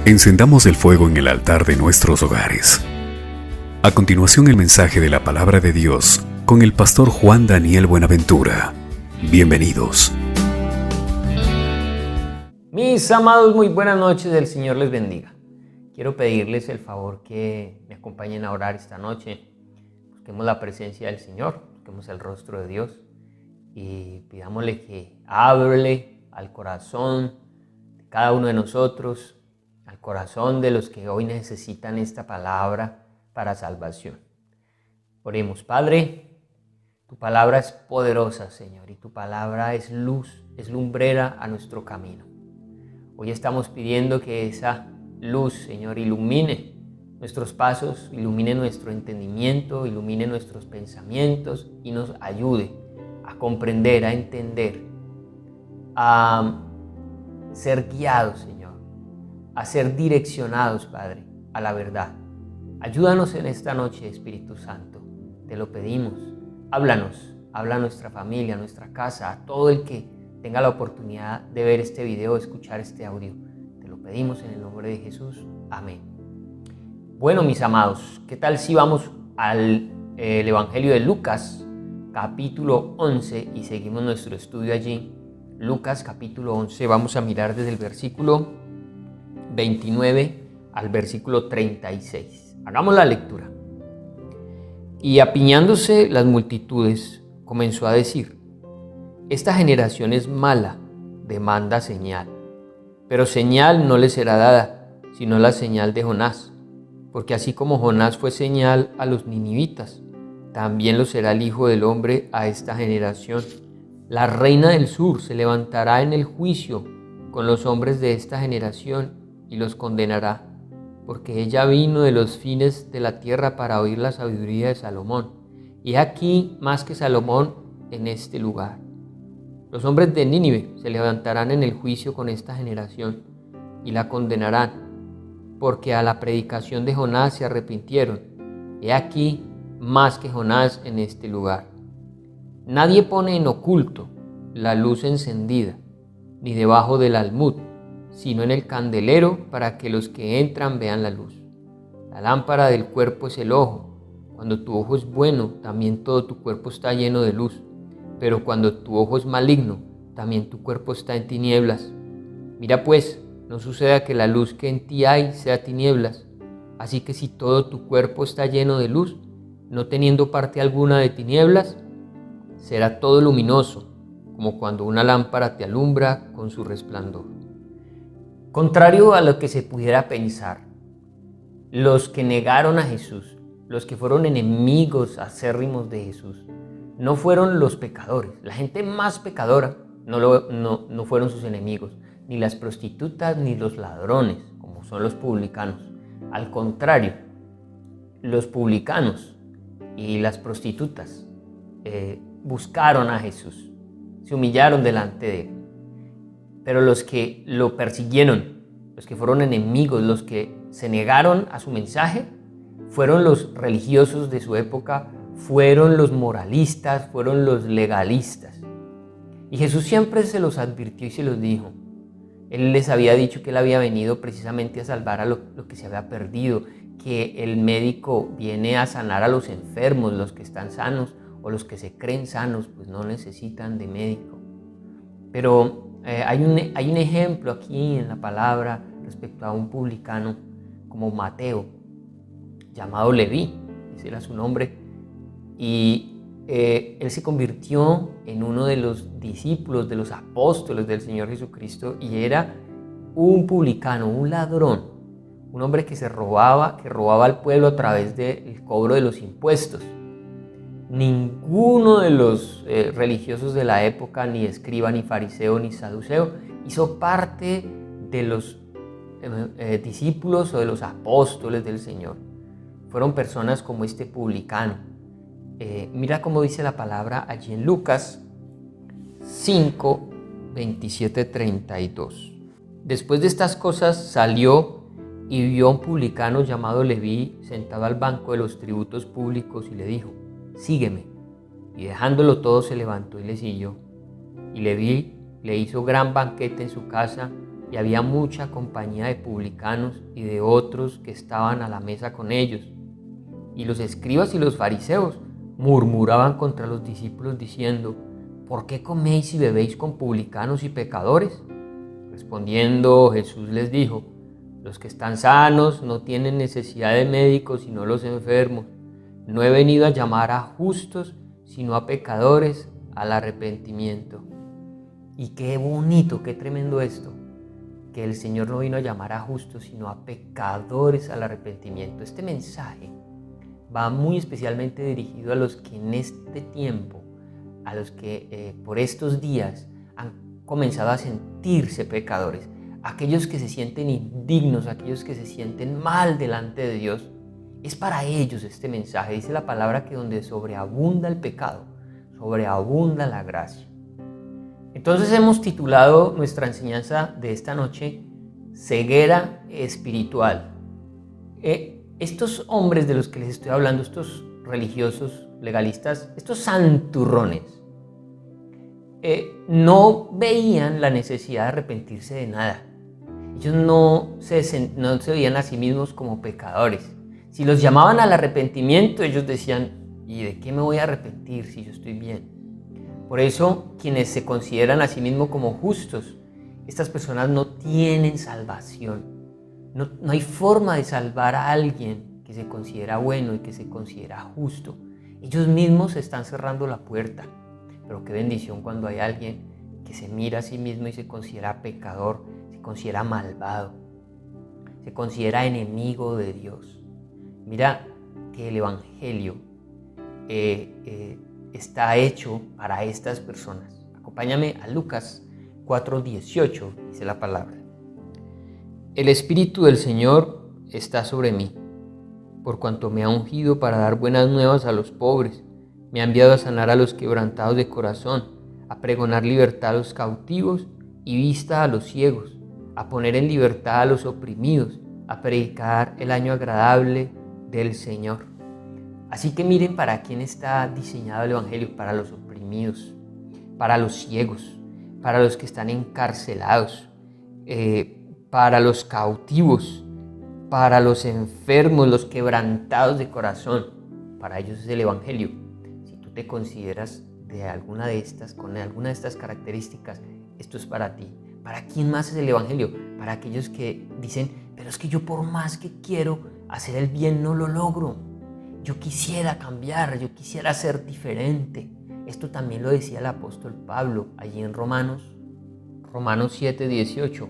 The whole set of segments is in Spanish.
Encendamos el fuego en el altar de nuestros hogares. A continuación, el mensaje de la palabra de Dios con el pastor Juan Daniel Buenaventura. Bienvenidos. Mis amados, muy buenas noches, el Señor les bendiga. Quiero pedirles el favor que me acompañen a orar esta noche. Busquemos la presencia del Señor, busquemos el rostro de Dios y pidámosle que hable al corazón de cada uno de nosotros, al corazón de los que hoy necesitan esta palabra para salvación. Oremos. Padre, tu palabra es poderosa, Señor, y tu palabra es luz, es lumbrera a nuestro camino. Hoy estamos pidiendo que esa luz, Señor, ilumine nuestros pasos, ilumine nuestro entendimiento, ilumine nuestros pensamientos y nos ayude a comprender, a entender, a ser guiados, Señor, a ser direccionados, Padre, a la verdad. Ayúdanos en esta noche, Espíritu Santo, te lo pedimos. Háblanos, habla a nuestra familia, a nuestra casa, a todo el que tenga la oportunidad de ver este video, escuchar este audio. Te lo pedimos en el nombre de Jesús. Amén. Bueno, mis amados, ¿qué tal si vamos al Evangelio de Lucas, capítulo 11, y seguimos nuestro estudio allí? Lucas, capítulo 11, vamos a mirar desde el versículo 29 al versículo 36. Hagamos la lectura. Y apiñándose las multitudes, comenzó a decir: esta generación es mala, demanda señal. Pero señal no le será dada, sino la señal de Jonás. Porque así como Jonás fue señal a los ninivitas, también lo será el Hijo del Hombre a esta generación. La reina del sur se levantará en el juicio con los hombres de esta generación y los condenará, porque ella vino de los fines de la tierra para oír la sabiduría de Salomón. Y aquí más que Salomón en este lugar. Los hombres de Nínive se levantarán en el juicio con esta generación y la condenarán, porque a la predicación de Jonás se arrepintieron. He aquí más que Jonás en este lugar. Nadie pone en oculto la luz encendida, ni debajo del almud, sino en el candelero, para que los que entran vean la luz. La lámpara del cuerpo es el ojo. Cuando tu ojo es bueno, también todo tu cuerpo está lleno de luz. Pero cuando tu ojo es maligno, también tu cuerpo está en tinieblas. Mira pues, no suceda que la luz que en ti hay sea tinieblas. Así que si todo tu cuerpo está lleno de luz, no teniendo parte alguna de tinieblas, será todo luminoso, como cuando una lámpara te alumbra con su resplandor. Contrario a lo que se pudiera pensar, los que negaron a Jesús, los que fueron enemigos acérrimos de Jesús, no fueron los pecadores. La gente más pecadora no fueron sus enemigos, ni las prostitutas ni los ladrones, como son los publicanos. Al contrario, los publicanos y las prostitutas buscaron a Jesús, se humillaron delante de él. Pero los que lo persiguieron, los que fueron enemigos, los que se negaron a su mensaje, fueron los religiosos de su época, fueron los moralistas, fueron los legalistas. Y Jesús siempre se los advirtió y se los dijo. Él les había dicho que él había venido precisamente a salvar a lo que se había perdido, que el médico viene a sanar a los enfermos, los que están sanos o los que se creen sanos, pues no necesitan de médico. Pero hay un ejemplo aquí en la palabra respecto a un publicano como Mateo, llamado Leví, ese era su nombre, y él se convirtió en uno de los discípulos, de los apóstoles del Señor Jesucristo, y era un publicano, un ladrón, un hombre que robaba al pueblo a través del cobro de los impuestos. Ninguno de los religiosos de la época, ni escriba, ni fariseo, ni saduceo, hizo parte de los discípulos o de los apóstoles del Señor. Fueron personas como este publicano. Mira cómo dice la palabra allí en Lucas 5, 27, 32. Después de estas cosas salió y vio a un publicano llamado Leví sentado al banco de los tributos públicos y le dijo: sígueme. Y dejándolo todo se levantó y le siguió. Y Leví le hizo gran banquete en su casa y había mucha compañía de publicanos y de otros que estaban a la mesa con ellos. Y los escribas y los fariseos murmuraban contra los discípulos diciendo: ¿por qué coméis y bebéis con publicanos y pecadores? Respondiendo Jesús les dijo: los que están sanos no tienen necesidad de médicos sino los enfermos. No he venido a llamar a justos sino a pecadores al arrepentimiento. Y qué bonito, qué tremendo esto, que el Señor no vino a llamar a justos sino a pecadores al arrepentimiento. Este mensaje va muy especialmente dirigido a los que en este tiempo, a los que por estos días han comenzado a sentirse pecadores, aquellos que se sienten indignos, aquellos que se sienten mal delante de Dios. Es para ellos este mensaje. Dice la palabra que donde sobreabunda el pecado, sobreabunda la gracia. Entonces hemos titulado nuestra enseñanza de esta noche Ceguera Espiritual. Estos hombres de los que les estoy hablando, estos religiosos, legalistas, estos santurrones, no veían la necesidad de arrepentirse de nada. Ellos no se veían a sí mismos como pecadores. Si los llamaban al arrepentimiento, ellos decían: ¿y de qué me voy a arrepentir si yo estoy bien? Por eso, quienes se consideran a sí mismos como justos, estas personas no tienen salvación. No hay forma de salvar a alguien que se considera bueno y que se considera justo. Ellos mismos están cerrando la puerta. Pero qué bendición cuando hay alguien que se mira a sí mismo y se considera pecador, se considera malvado, se considera enemigo de Dios. Mira que el Evangelio está hecho para estas personas. Acompáñame a Lucas 4:18, dice la palabra. El Espíritu del Señor está sobre mí, por cuanto me ha ungido para dar buenas nuevas a los pobres. Me ha enviado a sanar a los quebrantados de corazón, a pregonar libertad a los cautivos y vista a los ciegos, a poner en libertad a los oprimidos, a predicar el año agradable del Señor. Así que miren para quién está diseñado el Evangelio: para los oprimidos, para los ciegos, para los que están encarcelados, para los cautivos, para los enfermos, los quebrantados de corazón. Para ellos es el Evangelio. Si tú te consideras de alguna de estas, con alguna de estas características, esto es para ti. ¿Para quién más es el Evangelio? Para aquellos que dicen: pero es que yo por más que quiero hacer el bien no lo logro. Yo quisiera cambiar, yo quisiera ser diferente. Esto también lo decía el apóstol Pablo allí en Romanos 7:18.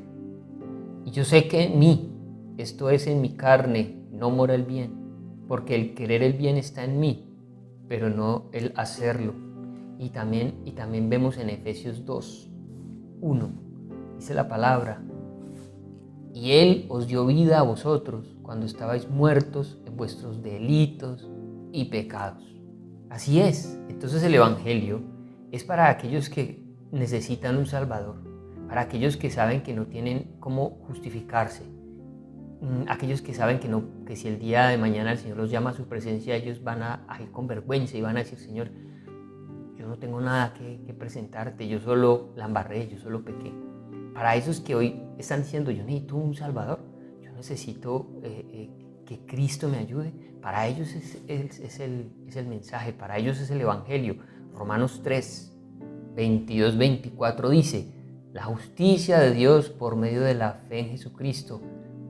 Y yo sé que en mí, esto es en mi carne, no mora el bien, porque el querer el bien está en mí, pero no el hacerlo. Y también vemos en Efesios 2:1, dice la palabra: y Él os dio vida a vosotros cuando estabais muertos en vuestros delitos y pecados. Así es. Entonces el Evangelio es para aquellos que necesitan un Salvador, para aquellos que saben que no tienen cómo justificarse, aquellos que saben que si el día de mañana el Señor los llama a su presencia, ellos van a ir con vergüenza y van a decir: Señor, yo no tengo nada que presentarte, yo solo la embarré, yo solo pequé. Para esos que hoy están diciendo: yo necesito un Salvador, yo necesito que Cristo me ayude, para ellos es el mensaje, para ellos es el Evangelio. Romanos 3:22-24 dice: la justicia de Dios por medio de la fe en Jesucristo,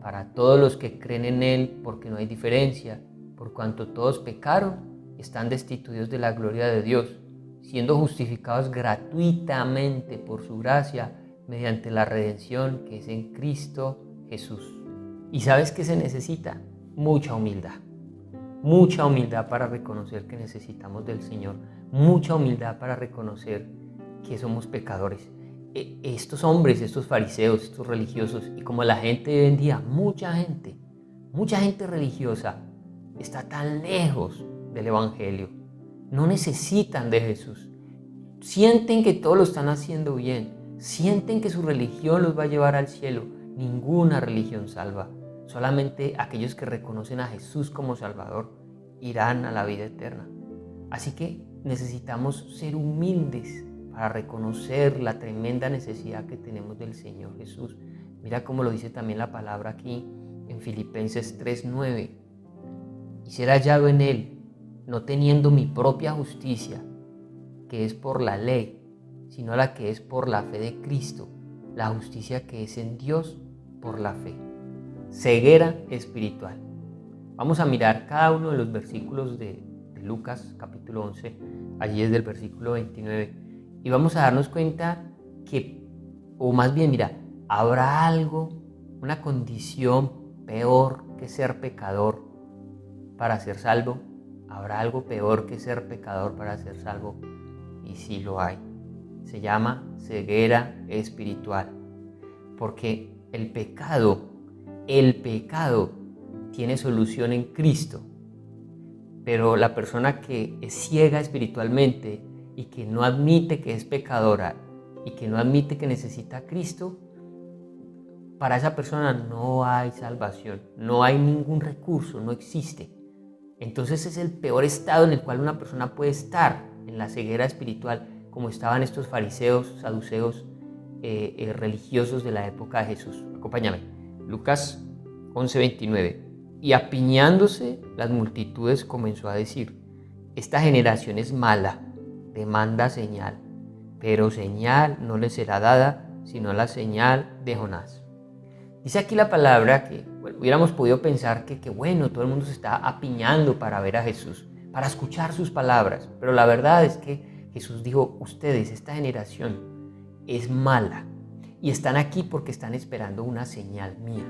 para todos los que creen en Él, porque no hay diferencia, por cuanto todos pecaron y están destituidos de la gloria de Dios, siendo justificados gratuitamente por su gracia, mediante la redención que es en Cristo Jesús. ¿Y sabes qué se necesita? Mucha humildad para reconocer que necesitamos del Señor, mucha humildad para reconocer que somos pecadores. Estos hombres, estos fariseos, estos religiosos, y como la gente de hoy en día, mucha gente religiosa está tan lejos del Evangelio, no necesitan de Jesús, sienten que todo lo están haciendo bien, sienten que su religión los va a llevar al cielo. Ninguna religión salva. Solamente aquellos que reconocen a Jesús como Salvador irán a la vida eterna. Así que necesitamos ser humildes para reconocer la tremenda necesidad que tenemos del Señor Jesús. Mira cómo lo dice también la palabra aquí en Filipenses 3:9. Y ser hallado en Él, no teniendo mi propia justicia, que es por la ley, sino la que es por la fe de Cristo, la justicia que es en Dios por la fe. Ceguera espiritual. Vamos a mirar cada uno de los versículos de Lucas capítulo 11, allí es del versículo 29, y vamos a darnos cuenta que, o más bien, mira, habrá algo, una condición peor que ser pecador para ser salvo. Habrá algo peor que ser pecador para ser salvo, y sí lo hay. Se llama ceguera espiritual, porque el pecado tiene solución en Cristo, pero la persona que es ciega espiritualmente y que no admite que es pecadora y que no admite que necesita a Cristo, para esa persona no hay salvación, no hay ningún recurso, no existe. Entonces es el peor estado en el cual una persona puede estar, en la ceguera espiritual, como estaban estos fariseos, saduceos, religiosos de la época de Jesús. Acompáñame. Lucas 11:29. Y apiñándose las multitudes comenzó a decir: esta generación es mala, demanda señal, pero señal no le será dada, sino la señal de Jonás. Dice aquí la palabra que hubiéramos podido pensar que bueno, todo el mundo se está apiñando para ver a Jesús, para escuchar sus palabras, pero la verdad es que Jesús dijo: ustedes, esta generación es mala y están aquí porque están esperando una señal mía.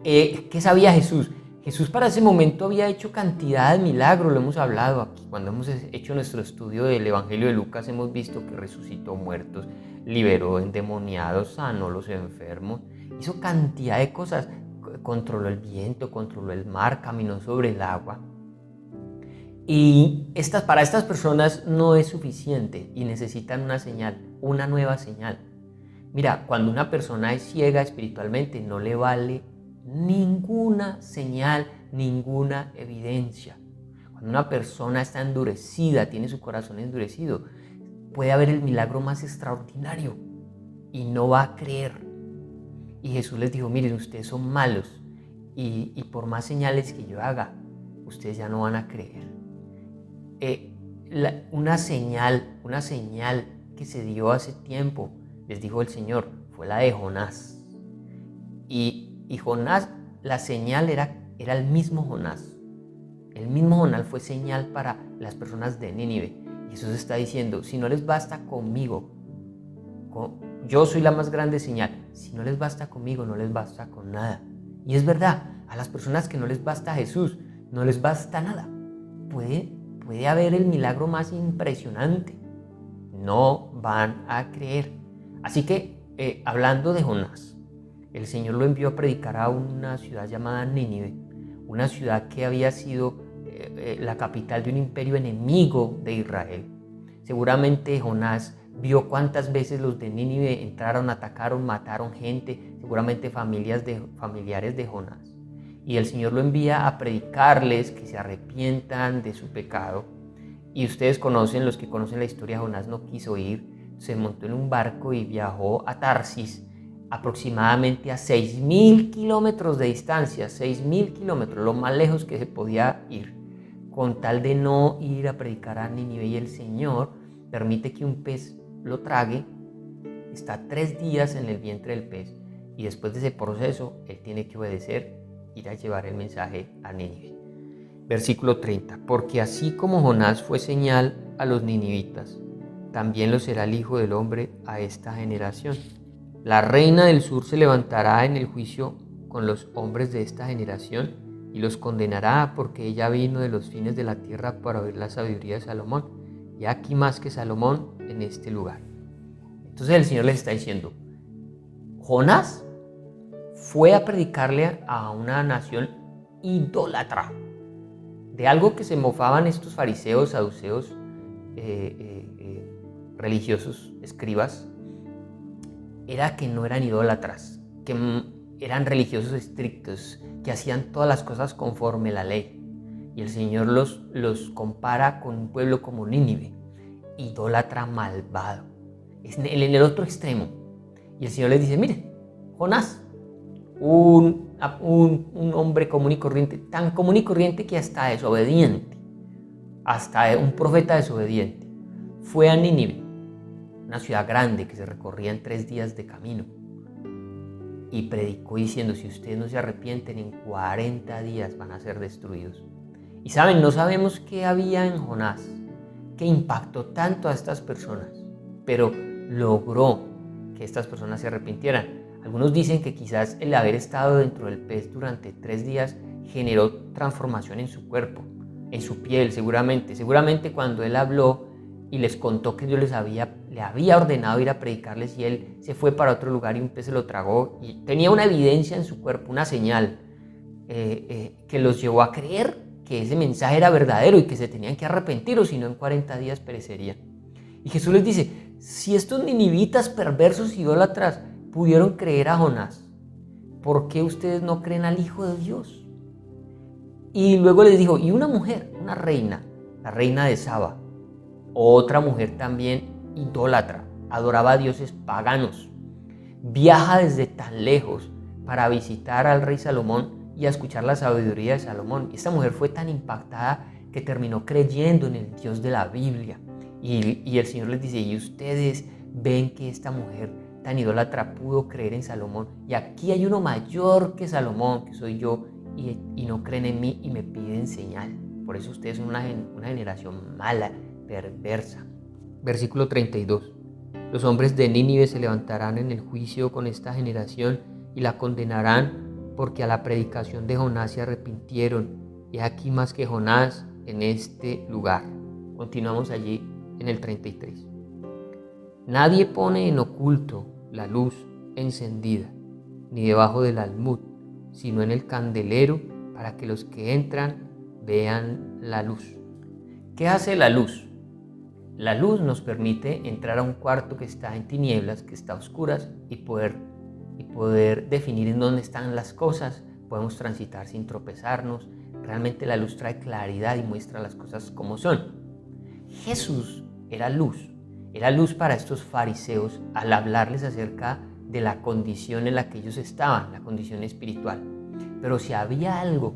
¿Qué sabía Jesús? Jesús para ese momento había hecho cantidad de milagros, lo hemos hablado aquí. Cuando hemos hecho nuestro estudio del Evangelio de Lucas, hemos visto que resucitó muertos, liberó endemoniados, sanó los enfermos, hizo cantidad de cosas, controló el viento, controló el mar, caminó sobre el agua. Y para estas personas no es suficiente y necesitan una señal, una nueva señal. Mira, cuando una persona es ciega espiritualmente, no le vale ninguna señal, ninguna evidencia. Cuando una persona está endurecida, tiene su corazón endurecido, puede haber el milagro más extraordinario y no va a creer. Y Jesús les dijo: miren, ustedes son malos y por más señales que yo haga, ustedes ya no van a creer. Una señal que se dio hace tiempo, les dijo el Señor, fue la de Jonás. Y Jonás, la señal era el mismo Jonás. El mismo Jonás fue señal para las personas de Nínive. Y Jesús está diciendo: si no les basta conmigo, yo soy la más grande señal. Si no les basta conmigo, no les basta con nada. Y es verdad, a las personas que no les basta Jesús, no les basta nada. Puede haber el milagro más impresionante. No van a creer. Así que, hablando de Jonás, el Señor lo envió a predicar a una ciudad llamada Nínive, una ciudad que había sido la capital de un imperio enemigo de Israel. Seguramente Jonás vio cuántas veces los de Nínive entraron, atacaron, mataron gente, seguramente familiares de Jonás. Y el Señor lo envía a predicarles que se arrepientan de su pecado. Y ustedes conocen, los que conocen la historia, Jonás no quiso ir, se montó en un barco y viajó a Tarsis, aproximadamente a 6.000 kilómetros de distancia, 6.000 kilómetros, lo más lejos que se podía ir, con tal de no ir a predicar a Nínive. Y el Señor permite que un pez lo trague, está 3 días en el vientre del pez, y después de ese proceso, él tiene que obedecer, ir a llevar el mensaje a Nínive. Versículo 30, porque así como Jonás fue señal a los ninivitas, también lo será el Hijo del Hombre a esta generación. La reina del sur se levantará en el juicio con los hombres de esta generación y los condenará, porque ella vino de los fines de la tierra para oír la sabiduría de Salomón, y aquí más que Salomón en este lugar. Entonces el Señor les está diciendo: Jonás fue a predicarle a una nación idólatra, de algo que se mofaban estos fariseos, saduceos, religiosos, escribas. Era que no eran idólatras, que eran religiosos estrictos, que hacían todas las cosas conforme la ley. Y el Señor los compara con un pueblo como Nínive, idólatra malvado, en el otro extremo. Y el Señor les dice: mire, Jonás, un hombre común y corriente, tan común y corriente que hasta desobediente, hasta un profeta desobediente, fue a Nínive, una ciudad grande que se recorría en 3 días de camino, y predicó diciendo: si ustedes no se arrepienten, en 40 días van a ser destruidos. Y saben, no sabemos qué había en Jonás que impactó tanto a estas personas, pero logró que estas personas se arrepintieran. Algunos dicen que quizás el haber estado dentro del pez durante 3 días generó transformación en su cuerpo, en su piel, seguramente cuando él habló y les contó que Dios le había ordenado ir a predicarles, y él se fue para otro lugar y un pez se lo tragó, y tenía una evidencia en su cuerpo, una señal que los llevó a creer que ese mensaje era verdadero y que se tenían que arrepentir, o si no en 40 días perecerían. Y Jesús les dice: si estos ninivitas perversos y idólatras pudieron creer a Jonás, ¿por qué ustedes no creen al Hijo de Dios? Y luego les dijo: y una mujer, una reina, la reina de Saba, otra mujer también idólatra, adoraba a dioses paganos, viaja desde tan lejos para visitar al rey Salomón y a escuchar la sabiduría de Salomón. Esta mujer fue tan impactada que terminó creyendo en el Dios de la Biblia. Y el Señor les dice: y ustedes ven que esta mujer tan idólatra pudo creer en Salomón, y aquí hay uno mayor que Salomón, que soy yo, y no creen en mí y me piden señal. Por eso ustedes son una generación mala, perversa. Versículo 32. Los hombres de Nínive se levantarán en el juicio con esta generación y la condenarán, porque a la predicación de Jonás se arrepintieron, y aquí más que Jonás en este lugar. Continuamos allí en el 33. Nadie pone en oculto la luz encendida, ni debajo del almud, sino en el candelero, para que los que entran vean la luz. ¿Qué hace la luz? La luz nos permite entrar a un cuarto que está en tinieblas, que está a oscuras, y poder definir en dónde están las cosas. Podemos transitar sin tropezarnos. Realmente la luz trae claridad y muestra las cosas como son. Jesús era luz para estos fariseos al hablarles acerca de la condición en la que ellos estaban, la condición espiritual. Pero si había algo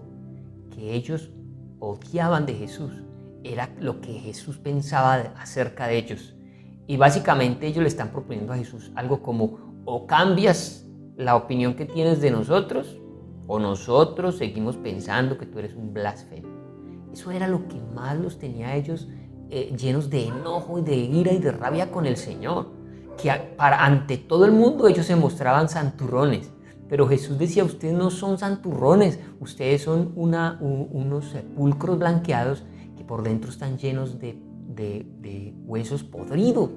que ellos odiaban de Jesús, era lo que Jesús pensaba acerca de ellos. Y básicamente ellos le están proponiendo a Jesús algo como: o cambias la opinión que tienes de nosotros, o nosotros seguimos pensando que tú eres un blasfemo. Eso era lo que más los tenía a ellos llenos de enojo y de ira y de rabia con el Señor, que ante todo el mundo ellos se mostraban santurrones, pero Jesús decía: ustedes no son santurrones, ustedes son unos sepulcros blanqueados que por dentro están llenos de huesos podridos,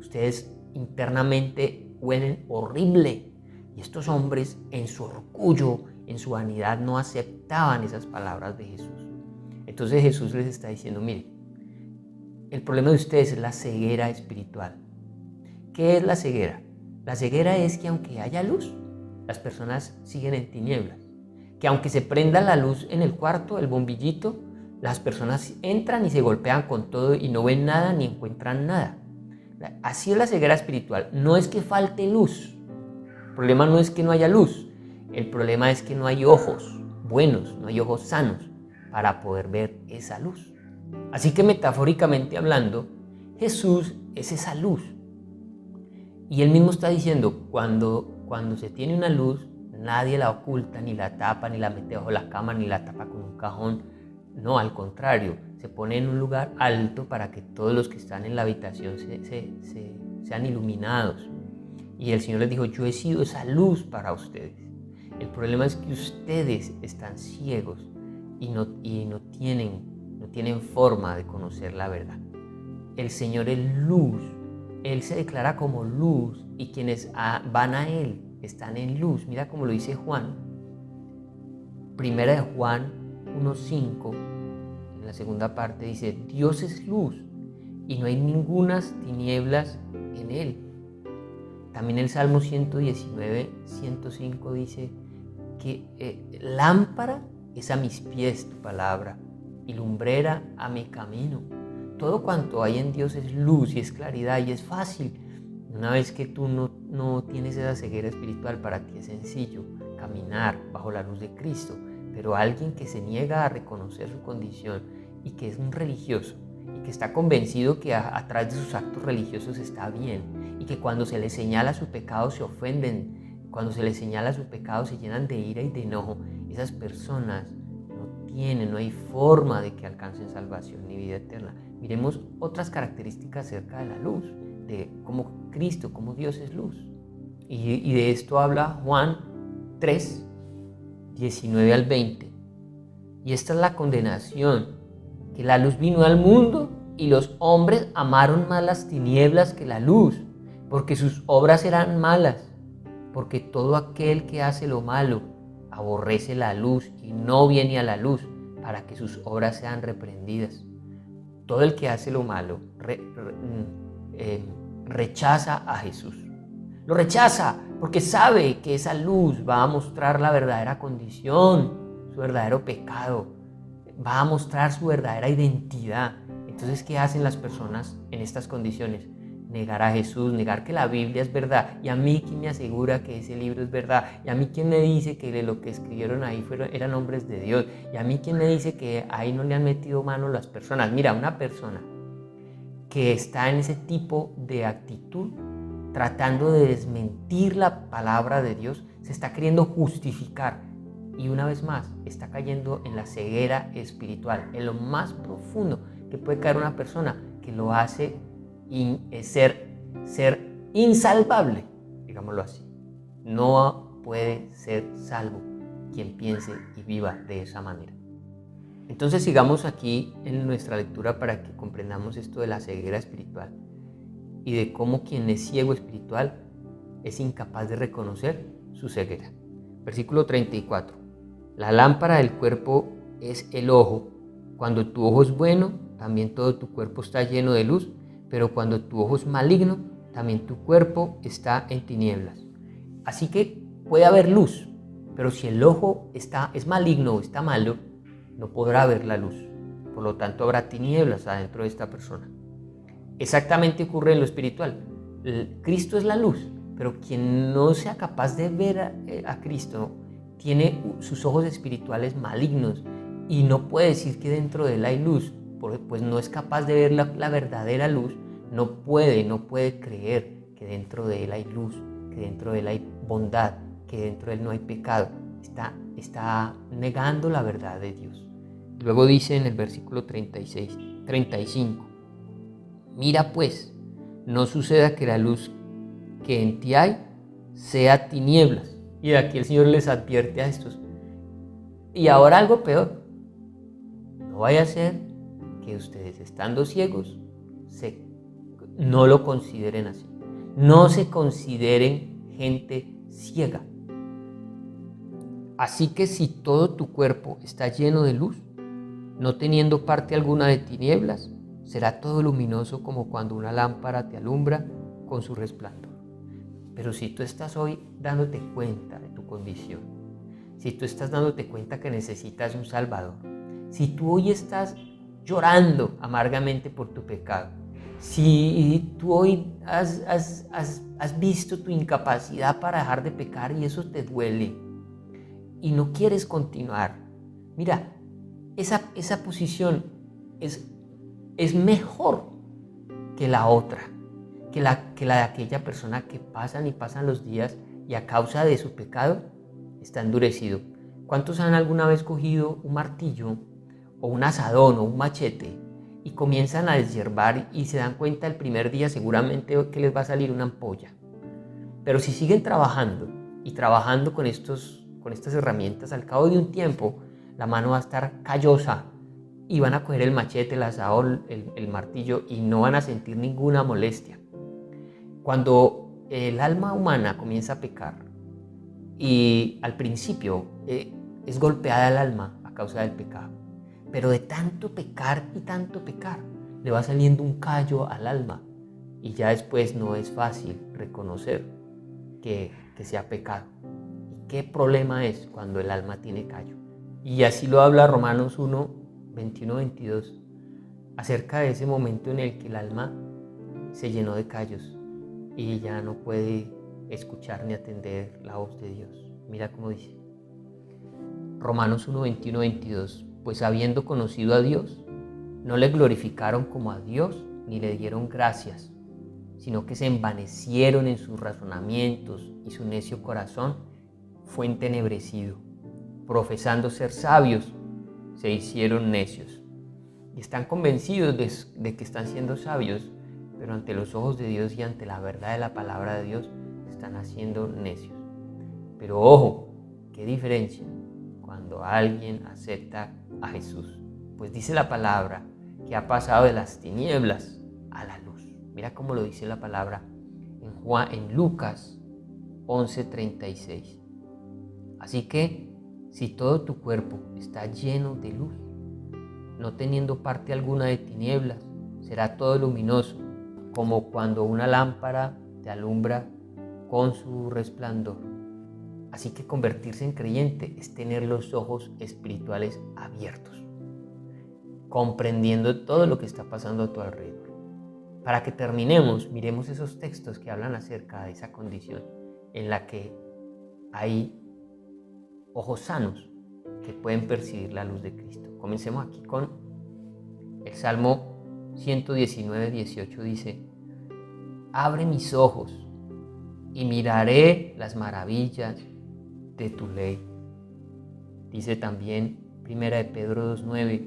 ustedes internamente huelen horrible. Y estos hombres, en su orgullo, en su vanidad, no aceptaban esas palabras de Jesús. Entonces Jesús les está diciendo: mire, el problema de ustedes es la ceguera espiritual. ¿Qué es la ceguera? La ceguera es que aunque haya luz, las personas siguen en tinieblas. Que aunque se prenda la luz en el cuarto, el bombillito, las personas entran y se golpean con todo y no ven nada ni encuentran nada. Así es la ceguera espiritual. No es que falte luz. El problema no es que no haya luz. El problema es que no hay ojos buenos, no hay ojos sanos para poder ver esa luz. Así que metafóricamente hablando, Jesús es esa luz. Y él mismo está diciendo: cuando se tiene una luz, nadie la oculta, ni la tapa, ni la mete bajo la cama, ni la tapa con un cajón. No, al contrario, se pone en un lugar alto para que todos los que están en la habitación sean iluminados. Y el Señor les dijo: yo he sido esa luz para ustedes. El problema es que ustedes están ciegos y no tienen forma de conocer la verdad. El Señor es luz. Él se declara como luz, y quienes van a Él están en luz. Mira cómo lo dice Juan. Primera de Juan 1:5, en la segunda parte dice: Dios es luz y no hay ningunas tinieblas en Él. También el Salmo 119, 105 dice que lámpara es a mis pies tu palabra y lumbrera a mi camino. Todo cuanto hay en Dios es luz y es claridad y es fácil. Una vez que tú no tienes esa ceguera espiritual, para ti es sencillo caminar bajo la luz de Cristo. Pero alguien que se niega a reconocer su condición y que es un religioso y que está convencido que a través de sus actos religiosos está bien y que cuando se le señala su pecado se ofenden, cuando se les señala su pecado se llenan de ira y de enojo, esas personas no hay forma de que alcancen salvación ni vida eterna. Miremos otras características acerca de la luz, de cómo Cristo, cómo Dios es luz. Y de esto habla Juan 3, 19 al 20. Y esta es la condenación, que la luz vino al mundo y los hombres amaron más las tinieblas que la luz, porque sus obras eran malas. Porque todo aquel que hace lo malo aborrece la luz y no viene a la luz para que sus obras sean reprendidas. Todo el que hace lo malo rechaza a Jesús. Lo rechaza porque sabe que esa luz va a mostrar la verdadera condición, su verdadero pecado, va a mostrar su verdadera identidad. Entonces, ¿qué hacen las personas en estas condiciones? Negar a Jesús, negar que la Biblia es verdad. ¿Y a mí quién me asegura que ese libro es verdad? ¿Y a mí quién me dice que lo que escribieron ahí eran hombres de Dios? ¿Y a mí quién me dice que ahí no le han metido mano las personas? Mira, una persona que está en ese tipo de actitud, tratando de desmentir la palabra de Dios, se está queriendo justificar y una vez más está cayendo en la ceguera espiritual, en lo más profundo que puede caer una persona, que lo hace ser insalvable, digámoslo así. No puede ser salvo quien piense y viva de esa manera. Entonces sigamos aquí en nuestra lectura para que comprendamos esto de la ceguera espiritual y de cómo quien es ciego espiritual es incapaz de reconocer su ceguera. Versículo 34. La lámpara del cuerpo es el ojo. Cuando tu ojo es bueno, también todo tu cuerpo está lleno de luz, pero cuando tu ojo es maligno, también tu cuerpo está en tinieblas. Así que puede haber luz, pero si el ojo es maligno o está malo, no podrá ver la luz. Por lo tanto, habrá tinieblas adentro de esta persona. Exactamente ocurre en lo espiritual. Cristo es la luz, pero quien no sea capaz de ver a Cristo tiene sus ojos espirituales malignos y no puede decir que dentro de él hay luz, pues no es capaz de ver la verdadera luz, no puede creer que dentro de él hay luz, que dentro de él hay bondad, que dentro de él no hay pecado. Está negando la verdad de Dios. Luego dice en el versículo 35, mira pues, no suceda que la luz que en ti hay sea tinieblas. Y de aquí el Señor les advierte a estos. Y ahora algo peor, no vaya a ser que ustedes estando ciegos no lo consideren así. No se consideren gente ciega. Así que si todo tu cuerpo está lleno de luz, no teniendo parte alguna de tinieblas, será todo luminoso como cuando una lámpara te alumbra con su resplandor. Pero si tú estás hoy dándote cuenta de tu condición, si tú estás dándote cuenta que necesitas un Salvador, si tú hoy estás llorando amargamente por tu pecado, si tú hoy has visto tu incapacidad para dejar de pecar y eso te duele y no quieres continuar, mira, esa posición es mejor que la otra, que la de aquella persona que pasan los días y a causa de su pecado está endurecido. ¿Cuántos han alguna vez cogido un martillo o un azadón o un machete y comienzan a deshiervar y se dan cuenta el primer día seguramente que les va a salir una ampolla? Pero si siguen trabajando y trabajando con estas herramientas, al cabo de un tiempo la mano va a estar callosa y van a coger el machete, el azadón, el martillo y no van a sentir ninguna molestia. Cuando el alma humana comienza a pecar y al principio es golpeada el alma a causa del pecado, pero de tanto pecar y tanto pecar le va saliendo un callo al alma y ya después no es fácil reconocer que se ha pecado. ¿Y qué problema es cuando el alma tiene callo? Y así lo habla Romanos 1, 21-22, acerca de ese momento en el que el alma se llenó de callos y ya no puede escuchar ni atender la voz de Dios. Mira cómo dice Romanos 1, 21, 22. Pues habiendo conocido a Dios, no le glorificaron como a Dios ni le dieron gracias, sino que se envanecieron en sus razonamientos y su necio corazón fue entenebrecido. Profesando ser sabios, se hicieron necios. Y están convencidos de que están siendo sabios, pero ante los ojos de Dios y ante la verdad de la palabra de Dios, están haciendo necios. Pero ojo, qué diferencia cuando alguien acepta a Jesús. Pues dice la palabra que ha pasado de las tinieblas a la luz. Mira cómo lo dice la palabra en Lucas 11:36. Así que si todo tu cuerpo está lleno de luz, no teniendo parte alguna de tinieblas, será todo luminoso, como cuando una lámpara te alumbra con su resplandor. Así que convertirse en creyente es tener los ojos espirituales abiertos, comprendiendo todo lo que está pasando a tu alrededor. Para que terminemos, miremos esos textos que hablan acerca de esa condición en la que hay ojos sanos que pueden percibir la luz de Cristo. Comencemos aquí con el Salmo 119, 18 dice: abre mis ojos y miraré las maravillas de tu ley. Dice también 1 de Pedro 2:9: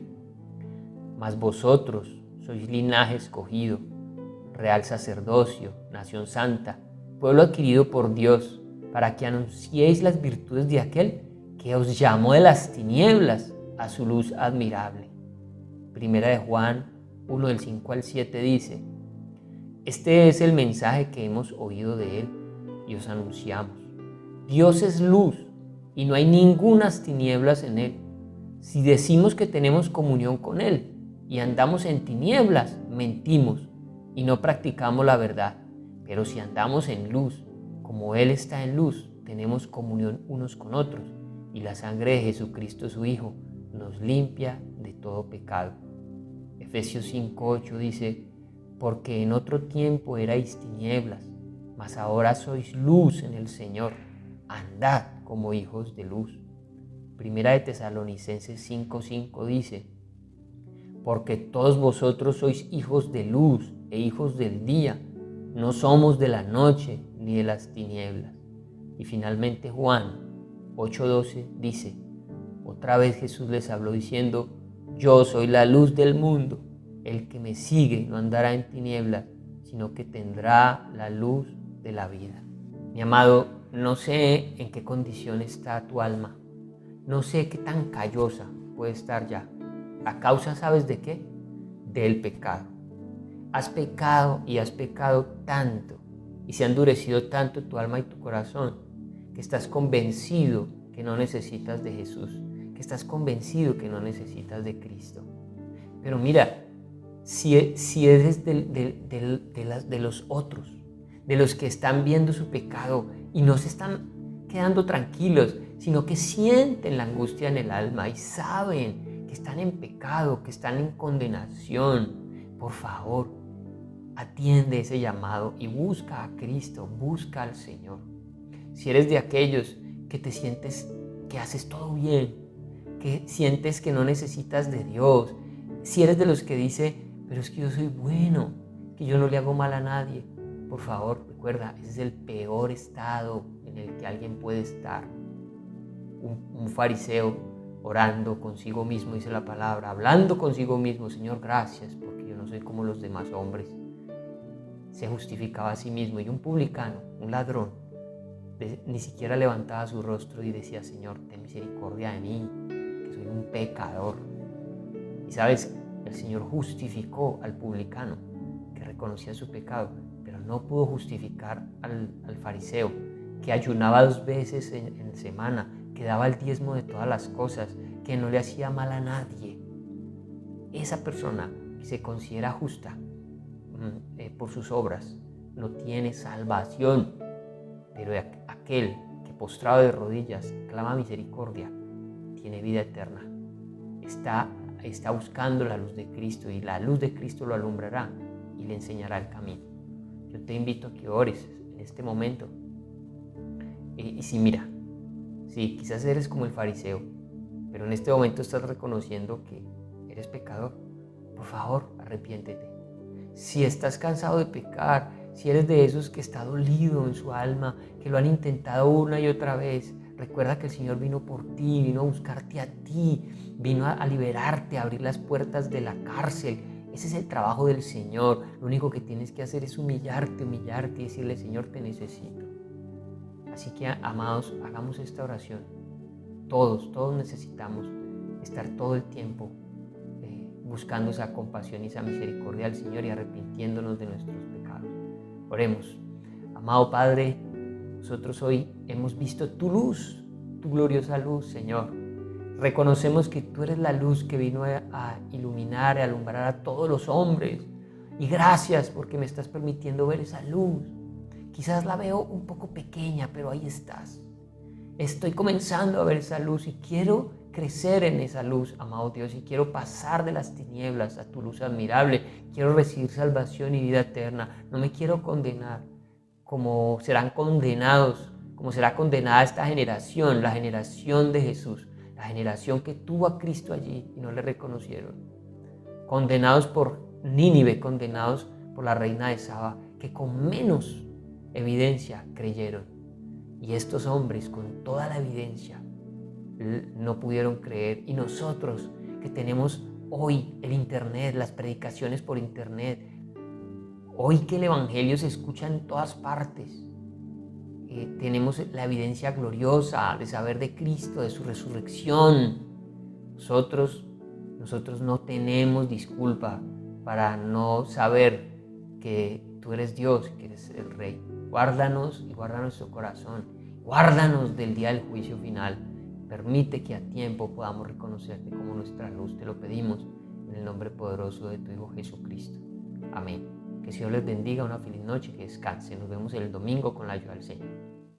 mas vosotros sois linaje escogido, real sacerdocio, nación santa, pueblo adquirido por Dios, para que anunciéis las virtudes de aquel que os llamó de las tinieblas a su luz admirable. 1 de Juan 1, del 5 al 7 dice: este es el mensaje que hemos oído de él y os anunciamos. Dios es luz y no hay ningunas tinieblas en él. Si decimos que tenemos comunión con él y andamos en tinieblas, mentimos y no practicamos la verdad. Pero si andamos en luz, como él está en luz, tenemos comunión unos con otros, y la sangre de Jesucristo su Hijo nos limpia de todo pecado. Efesios 5:8 dice: porque en otro tiempo erais tinieblas, mas ahora sois luz en el Señor. Andad como hijos de luz. Primera de Tesalonicenses 5:5 dice: porque todos vosotros sois hijos de luz e hijos del día, no somos de la noche ni de las tinieblas. Y finalmente Juan 8:12 dice: otra vez Jesús les habló diciendo: yo soy la luz del mundo, el que me sigue no andará en tinieblas, sino que tendrá la luz de la vida. Mi amado, no sé en qué condición está tu alma, no sé qué tan callosa puede estar ya. ¿A causa sabes de qué? Del pecado. Has pecado y has pecado tanto, y se ha endurecido tanto tu alma y tu corazón, que estás convencido que no necesitas de Jesús, que estás convencido que no necesitas de Cristo. Pero mira, si eres de los otros, de los que están viendo su pecado y no se están quedando tranquilos, sino que sienten la angustia en el alma y saben que están en pecado, que están en condenación, por favor, atiende ese llamado y busca a Cristo, busca al Señor. Si eres de aquellos que te sientes que haces todo bien, que sientes que no necesitas de Dios, si eres de los que dice: pero es que yo soy bueno, que yo no le hago mal a nadie, por favor, recuerda, ese es el peor estado en el que alguien puede estar. Un fariseo orando consigo mismo, dice la palabra, hablando consigo mismo: Señor, gracias, porque yo no soy como los demás hombres. Se justificaba a sí mismo. Y un publicano, un ladrón, ni siquiera levantaba su rostro y decía: Señor, ten misericordia de mí, que soy un pecador. Y sabes, el Señor justificó al publicano, que reconocía su pecado, pero no pudo justificar al fariseo, que ayunaba 2 veces en semana, que daba el diezmo de todas las cosas, que no le hacía mal a nadie. Esa persona que se considera justa por sus obras no tiene salvación, pero aquel que postrado de rodillas clama misericordia tiene vida eterna. Está buscando la luz de Cristo, y la luz de Cristo lo alumbrará y le enseñará el camino. yo te invito a que ores en este momento. Y si mira, si quizás eres como el fariseo, pero en este momento estás reconociendo que eres pecador, por favor, arrepiéntete. Si estás cansado de pecar, si eres de esos que está dolido en su alma, que lo han intentado una y otra vez, recuerda que el Señor vino por ti, vino a buscarte a ti, vino a liberarte, a abrir las puertas de la cárcel. Ese es el trabajo del Señor. Lo único que tienes que hacer es humillarte y decirle: Señor, te necesito. Así que, amados, hagamos esta oración. Todos necesitamos estar todo el tiempo buscando esa compasión y esa misericordia del Señor y arrepintiéndonos de nuestros pecados. Oremos. Amado Padre, nosotros hoy hemos visto tu luz, tu gloriosa luz, Señor. Reconocemos que tú eres la luz que vino a iluminar, a alumbrar a todos los hombres. Y gracias porque me estás permitiendo ver esa luz. Quizás la veo un poco pequeña, pero ahí estás. Estoy comenzando a ver esa luz y quiero crecer en esa luz, amado Dios, y quiero pasar de las tinieblas a tu luz admirable. Quiero recibir salvación y vida eterna. No me quiero condenar como será condenada esta generación, la generación de Jesús, la generación que tuvo a Cristo allí y no le reconocieron. Condenados por Nínive, condenados por la reina de Saba, que con menos evidencia creyeron. Y estos hombres, con toda la evidencia, no pudieron creer. Y nosotros, que tenemos hoy el internet, las predicaciones por internet, hoy que el evangelio se escucha en todas partes, tenemos la evidencia gloriosa de saber de Cristo, de su resurrección. Nosotros no tenemos disculpa para no saber que tú eres Dios, que eres el Rey. Guárdanos y guarda nuestro corazón. Guárdanos del día del juicio final. Permite que a tiempo podamos reconocerte como nuestra luz. Te lo pedimos en el nombre poderoso de tu Hijo Jesucristo. Amén. Que el Señor les bendiga, una feliz noche, que descansen. Nos vemos el domingo con la ayuda del Señor.